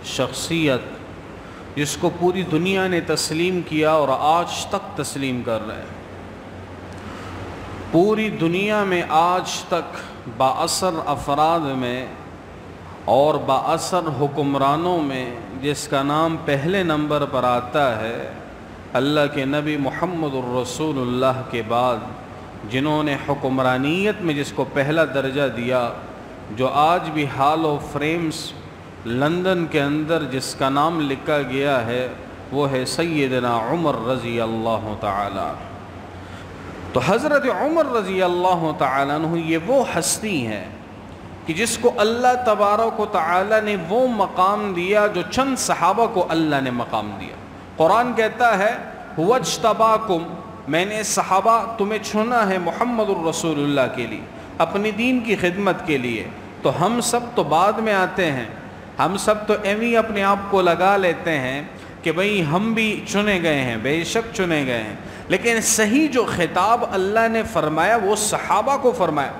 شخصیت جس کو پوری دنیا نے تسلیم کیا اور آج تک تسلیم کر رہے ہیں۔ پوری دنیا میں آج تک بااثر افراد میں اور بااثر حکمرانوں میں جس کا نام پہلے نمبر پر آتا ہے، اللہ کے نبی محمد الرسول اللہ کے بعد جنہوں نے حکمرانیت میں جس کو پہلا درجہ دیا، جو آج بھی ہال آف فریمز لندن کے اندر جس کا نام لکھا گیا ہے، وہ ہے سیدنا عمر رضی اللہ تعالیٰ۔ تو حضرت عمر رضی اللہ تعالیٰ عنہ یہ وہ ہستی ہیں کہ جس کو اللہ تبارک و تعالیٰ نے وہ مقام دیا جو چند صحابہ کو اللہ نے مقام دیا۔ قرآن کہتا ہے هو اجتباکم، میں نے صحابہ تمہیں چنا ہے محمد الرسول اللہ کے لیے، اپنی دین کی خدمت کے لیے۔ تو ہم سب تو بعد میں آتے ہیں، ہم سب تو ایویں اپنے آپ کو لگا لیتے ہیں کہ بھئی ہم بھی چنے گئے ہیں، بے شک چنے گئے ہیں، لیکن صحیح جو خطاب اللہ نے فرمایا وہ صحابہ کو فرمایا۔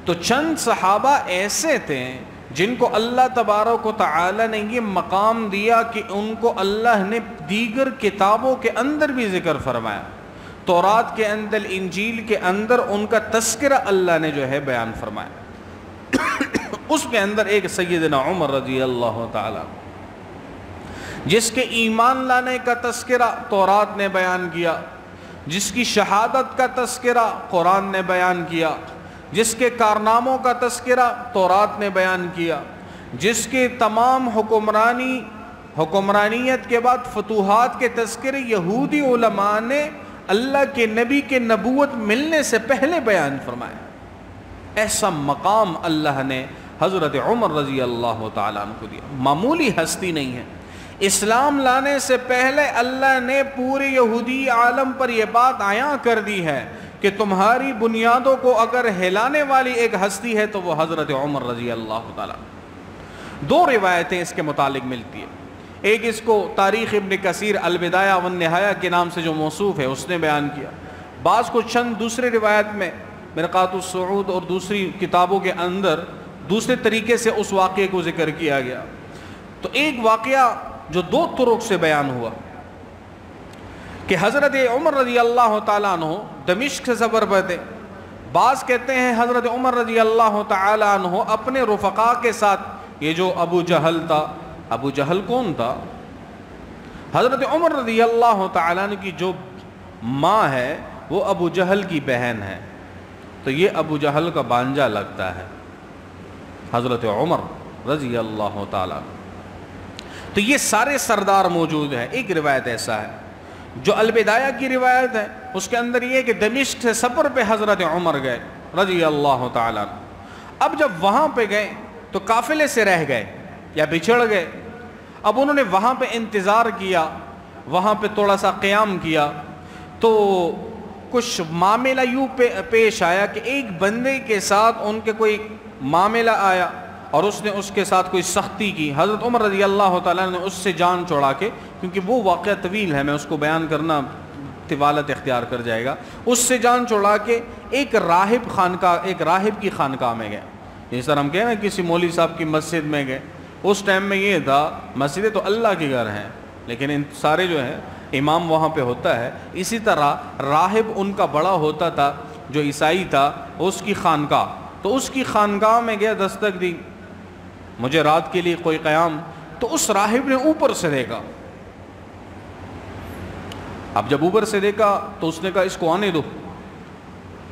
تو چند صحابہ ایسے تھے جن کو اللہ تبارک و تعالی نے یہ مقام دیا کہ ان کو اللہ نے دیگر کتابوں کے اندر بھی ذکر فرمایا، تورات کے اندر، انجیل کے اندر ان کا تذکرہ اللہ نے جو ہے بیان فرمایا۔ اس کے اندر ایک سیدنا عمر رضی اللہ تعالیٰ جس کے ایمان لانے کا تذکرہ تورات نے بیان کیا، جس کی شہادت کا تذکرہ قرآن نے بیان کیا، جس کے کارناموں کا تذکرہ تورات نے بیان کیا، جس کے تمام حکمرانیت کے بعد فتوحات کے تذکرے یہودی علماء نے اللہ کے نبی کے نبوت ملنے سے پہلے بیان فرمایا۔ ایسا مقام اللہ نے حضرت عمر رضی اللہ تعالیٰ عنہ کو دیا، معمولی ہستی نہیں ہے۔ اسلام لانے سے پہلے اللہ نے پورے یہودی عالم پر یہ بات عیاں کر دی ہے کہ تمہاری بنیادوں کو اگر ہلانے والی ایک ہستی ہے تو وہ حضرت عمر رضی اللہ تعالیٰ۔ دو روایتیں اس کے متعلق ملتی ہیں، ایک اس کو تاریخ ابن کثیر البدایہ والنہایہ کے نام سے جو موصوف ہے اس نے بیان کیا، بعض کو چند دوسرے روایت میں مرقات الصعود اور دوسری کتابوں کے اندر دوسرے طریقے سے اس واقعے کو ذکر کیا گیا۔ تو ایک واقعہ جو دو طرق سے بیان ہوا کہ حضرت عمر رضی اللہ تعالیٰ عنہ دمشق سے سفر پر تھے، بعض کہتے ہیں حضرت عمر رضی اللہ تعالیٰ عنہ اپنے رفقا کے ساتھ، یہ جو ابو جہل تھا، ابو جہل کون تھا؟ حضرت عمر رضی اللہ تعالیٰ عنہ کی جو ماں ہے وہ ابو جہل کی بہن ہے، تو یہ ابو جہل کا بانجا لگتا ہے حضرت عمر رضی اللہ تعالیٰ عنہ۔ تو یہ سارے سردار موجود ہیں۔ ایک روایت ایسا ہے جو البدایہ کی روایت ہے، اس کے اندر یہ کہ دمشق سے سفر پہ حضرت عمر گئے رضی اللہ تعالیٰ عنہ۔ اب جب وہاں پہ گئے تو قافلے سے رہ گئے یا بچھڑ گئے، اب انہوں نے وہاں پہ انتظار کیا، وہاں پہ تھوڑا سا قیام کیا، تو کچھ معاملہ یوں پیش آیا کہ ایک بندے کے ساتھ ان کے کوئی معاملہ آیا اور اس نے اس کے ساتھ کوئی سختی کی۔ حضرت عمر رضی اللہ تعالیٰ نے اس سے جان چھوڑا کے، کیونکہ وہ واقعہ طویل ہے، میں اس کو بیان کرنا طوالت اختیار کر جائے گا، اس سے جان چھوڑا کے ایک راہب کی خانقاہ میں گئے۔ جس طرح ہم کہیں نا کسی مولوی صاحب کی مسجد میں گئے، اس ٹائم میں یہ تھا مسجدیں تو اللہ کے گھر ہیں لیکن ان سارے جو ہیں امام وہاں پہ ہوتا ہے، اسی طرح راہب ان کا بڑا ہوتا تھا جو عیسائی تھا، اس کی خانقاہ، تو اس کی خانقاہ میں گیا، دستک دی، مجھے رات کے لیے کوئی قیام، تو اس راہب نے اوپر سے دیکھا۔ اب جب اوپر سے دیکھا تو اس نے کہا اس کو آنے دو۔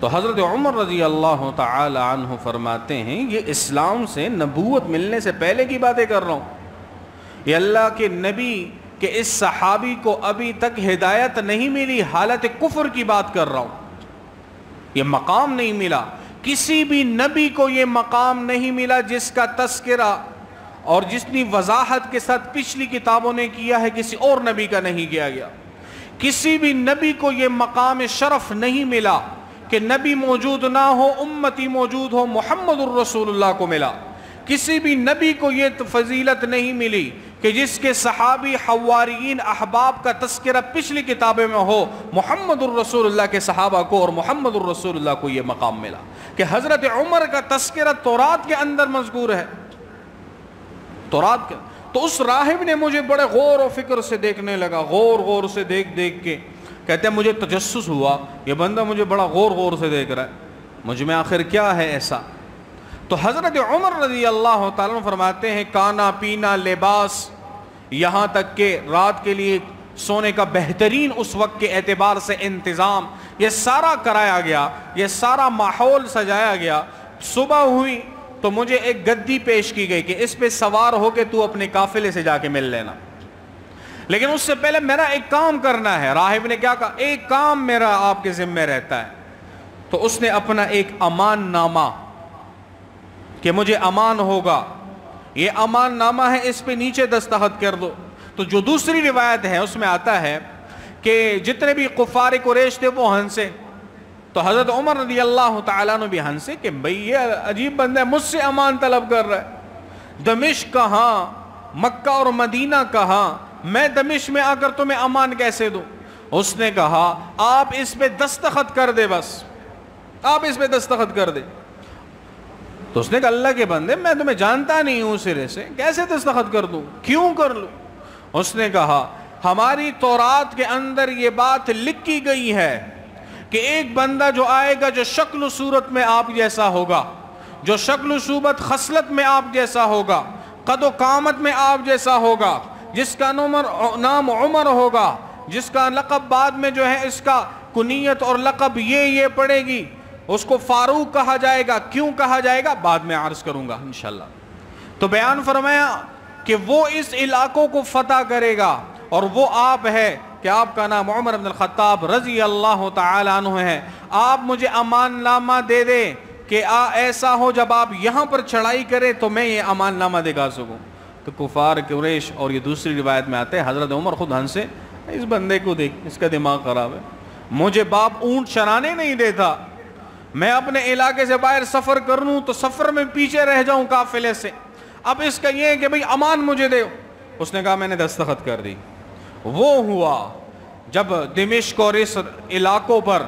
تو حضرت عمر رضی اللہ تعالی عنہ فرماتے ہیں یہ اسلام سے نبوت ملنے سے پہلے کی باتیں کر رہا ہوں، یہ اللہ کے نبی کہ اس صحابی کو ابھی تک ہدایت نہیں ملی، حالت کفر کی بات کر رہا ہوں، یہ مقام نہیں ملا، کسی بھی نبی کو یہ مقام نہیں ملا جس کا تذکرہ اور جتنی وضاحت کے ساتھ پچھلی کتابوں نے کیا ہے کسی اور نبی کا نہیں کیا گیا۔ کسی بھی نبی کو یہ مقام شرف نہیں ملا کہ نبی موجود نہ ہو، امتی موجود ہو، محمد الرسول اللہ کو ملا۔ کسی بھی نبی کو یہ فضیلت نہیں ملی کہ جس کے صحابی، حواریین، احباب کا تذکرہ پچھلی کتابیں میں ہو، محمد الرسول اللہ کے صحابہ کو اور محمد الرسول اللہ کو یہ مقام ملا کہ حضرت عمر کا تذکرہ تورات کے اندر مذکور ہے۔ تورات کے تو اس راہب نے مجھے بڑے غور و فکر سے دیکھنے لگا، غور سے دیکھ کے کہتے ہیں مجھے تجسس ہوا، یہ بندہ مجھے بڑا غور سے دیکھ رہا ہے، مجھ میں آخر کیا ہے ایسا؟ تو حضرت عمر رضی اللہ تعالیٰ عنہ فرماتے ہیں کھانا پینا لباس، یہاں تک کہ رات کے لیے سونے کا بہترین اس وقت کے اعتبار سے انتظام، یہ سارا کرایا گیا، یہ سارا ماحول سجایا گیا۔ صبح ہوئی تو مجھے ایک گدی پیش کی گئی کہ اس پہ سوار ہو کے تو اپنے قافلے سے جا کے مل لینا، لیکن اس سے پہلے میرا ایک کام کرنا ہے۔ راہب نے کیا کہا؟ ایک کام میرا آپ کے ذمہ رہتا ہے۔ تو اس نے اپنا ایک امان نامہ کہ مجھے امان ہوگا، یہ امان نامہ ہے، اس پہ نیچے دستخط کر دو۔ تو جو دوسری روایت ہے اس میں آتا ہے کہ جتنے بھی کفار قریش تھے وہ ہنسے، تو حضرت عمر رضی اللہ تعالیٰ عنہ بھی ہنسے کہ بھئی یہ عجیب بندہ ہے، مجھ سے امان طلب کر رہا ہے، دمشق کہاں، مکہ اور مدینہ کہاں، میں دمشق میں آ کر تمہیں امان کیسے دوں؟ اس نے کہا آپ اس پہ دستخط کر دے، بس آپ اس پہ دستخط کر دے۔ تو اس نے کہا اللہ کے بندے میں تمہیں جانتا نہیں ہوں سرے سے، کیسے دستخط کر دوں، کیوں کر لوں؟ اس نے کہا ہماری تورات کے اندر یہ بات لکھی گئی ہے کہ ایک بندہ جو آئے گا جو شکل و صورت میں آپ جیسا ہوگا، جو شکل و صورت خصلت میں آپ جیسا ہوگا، قد و قامت میں آپ جیسا ہوگا، جس کا نام عمر ہوگا، جس کا لقب بعد میں جو ہے اس کا کنیت اور لقب یہ پڑے گی، اس کو فاروق کہا جائے گا۔ کیوں کہا جائے گا بعد میں عرض کروں گا انشاءاللہ۔ تو بیان فرمایا کہ وہ اس علاقوں کو فتح کرے گا، اور وہ آپ ہے کہ آپ کا نام عمر بن الخطاب رضی اللہ تعالی عنہ ہے، آپ مجھے امان نامہ دے دے کہ ایسا ہو جب آپ یہاں پر چڑھائی کرے تو میں یہ امان نامہ دکھا سکوں۔ تو کفار قریش، اور یہ دوسری روایت میں آتے ہیں حضرت عمر خود ہنسے، اس بندے کو دیکھ، اس کا دماغ خراب ہے، مجھے باپ اونٹ چرانے نہیں دیتا، میں اپنے علاقے سے باہر سفر کر لوں تو سفر میں پیچھے رہ جاؤں قافلے سے، اب اس کا یہ ہے کہ بھئی امان مجھے دے۔ اس نے کہا میں نے دستخط کر دی۔ وہ ہوا جب دمشق اور اس علاقوں پر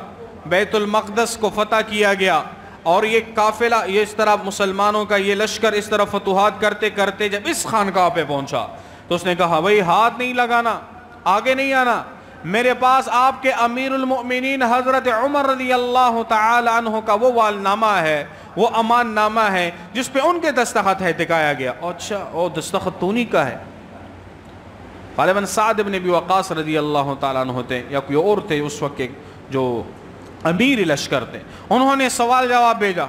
بیت المقدس کو فتح کیا گیا، اور یہ قافلہ یہ اس طرح مسلمانوں کا یہ لشکر اس طرح فتوحات کرتے کرتے جب اس خانقاہ پہ پہنچا تو اس نے کہا بھئی ہاتھ نہیں لگانا، آگے نہیں آنا، میرے پاس آپ کے امیر المؤمنین حضرت عمر رضی اللہ تعالی عنہ کا وہ والنامہ ہے، وہ امان نامہ ہے جس پہ ان کے دستخط ہے، دکھایا گیا۔ اچھا او دستخط تو نہیں کا ہے؟ غالباً سعد بن ابی وقاص رضی اللہ تعالیٰ عنہ ہوتے یا کوئی اور تھے اس وقت کے جو امیر لشکر تھے، انہوں نے سوال جواب بھیجا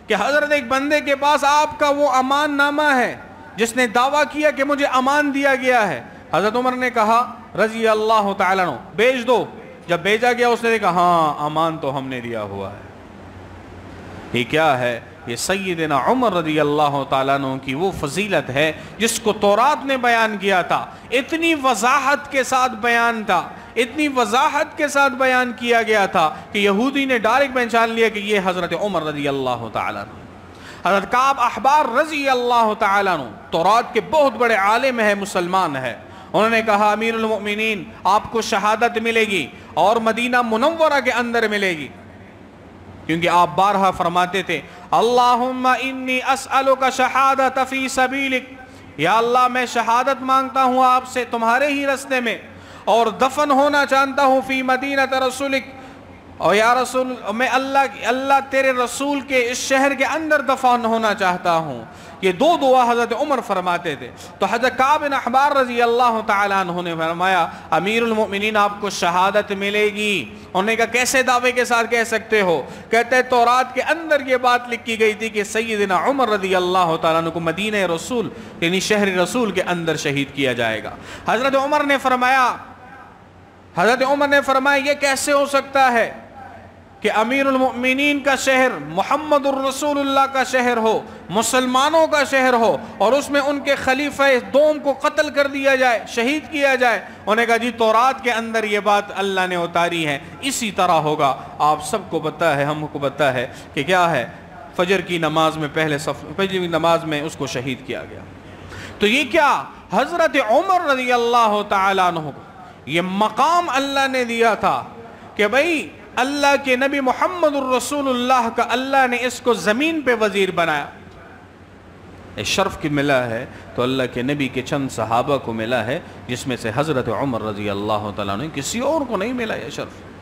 کہ حضرت ایک بندے کے پاس آپ کا وہ امان نامہ ہے جس نے دعویٰ کیا کہ مجھے امان دیا گیا ہے۔ حضرت عمر نے کہا رضی اللہ تعالیٰ عنہ بھیج دو۔ جب بھیجا گیا اس نے کہا ہاں امان تو ہم نے دیا ہوا ہے۔ یہ کیا ہے؟ یہ سیدنا عمر رضی اللہ تعالیٰ عنہ کی وہ فضیلت ہے جس کو تورات نے بیان کیا تھا، اتنی وضاحت کے ساتھ بیان تھا، اتنی وضاحت کے ساتھ بیان کیا گیا تھا کہ یہودی نے ڈائریکٹ پہچان لیا کہ یہ حضرت عمر رضی اللہ تعالیٰ عنہ۔ حضرت کعب احبار رضی اللہ تعالیٰ عنہ تورات کے بہت بڑے عالم ہے، مسلمان ہے، انہوں نے کہا امیر المؤمنین آپ کو شہادت ملے گی اور مدینہ منورہ کے اندر ملے گی، کیونکہ آپ بارہا فرماتے تھے اللہم انی اسألک شہادت فی سبیلک، یا اللہ میں شہادت مانگتا ہوں آپ سے تمہارے ہی رستے میں، اور دفن ہونا چاہتا ہوں فی مدینہ رسولک، اور یا رسول میں اللہ تیرے رسول کے اس شہر کے اندر دفن ہونا چاہتا ہوں۔ یہ دو دعا حضرت عمر فرماتے تھے۔ تو حضرت کعب بن احبار رضی اللہ تعالیٰ عنہ نے فرمایا امیر المؤمنین آپ کو شہادت ملے گی۔ انہوں نے کہا کیسے دعوے کے ساتھ کہہ سکتے ہو؟ کہتے ہیں تورات کے اندر یہ بات لکھی گئی تھی کہ سیدنا عمر رضی اللہ تعالیٰ عنہ کو مدینہ رسول یعنی شہر رسول کے اندر شہید کیا جائے گا۔ حضرت عمر نے فرمایا یہ کیسے ہو سکتا ہے کہ امیر المؤمنین کا شہر محمد الرسول اللہ کا شہر ہو، مسلمانوں کا شہر ہو، اور اس میں ان کے خلیفہ دوم کو قتل کر دیا جائے، شہید کیا جائے؟ انہوں نے کہا جی تورات کے اندر یہ بات اللہ نے اتاری ہے، اسی طرح ہوگا۔ آپ سب کو پتہ ہے، ہم کو پتہ ہے کہ کیا ہے، فجر کی نماز میں فجر کی نماز میں اس کو شہید کیا گیا۔ تو یہ کیا حضرت عمر رضی اللہ تعالیٰ عنہ کو یہ مقام اللہ نے دیا تھا کہ بھئی اللہ کے نبی محمد الرسول اللہ کا اللہ نے اس کو زمین پہ وزیر بنایا۔ شرف کی ملا ہے تو اللہ کے نبی کے چند صحابہ کو ملا ہے، جس میں سے حضرت عمر رضی اللہ تعالیٰ عنہ، کسی اور کو نہیں ملا یہ شرف۔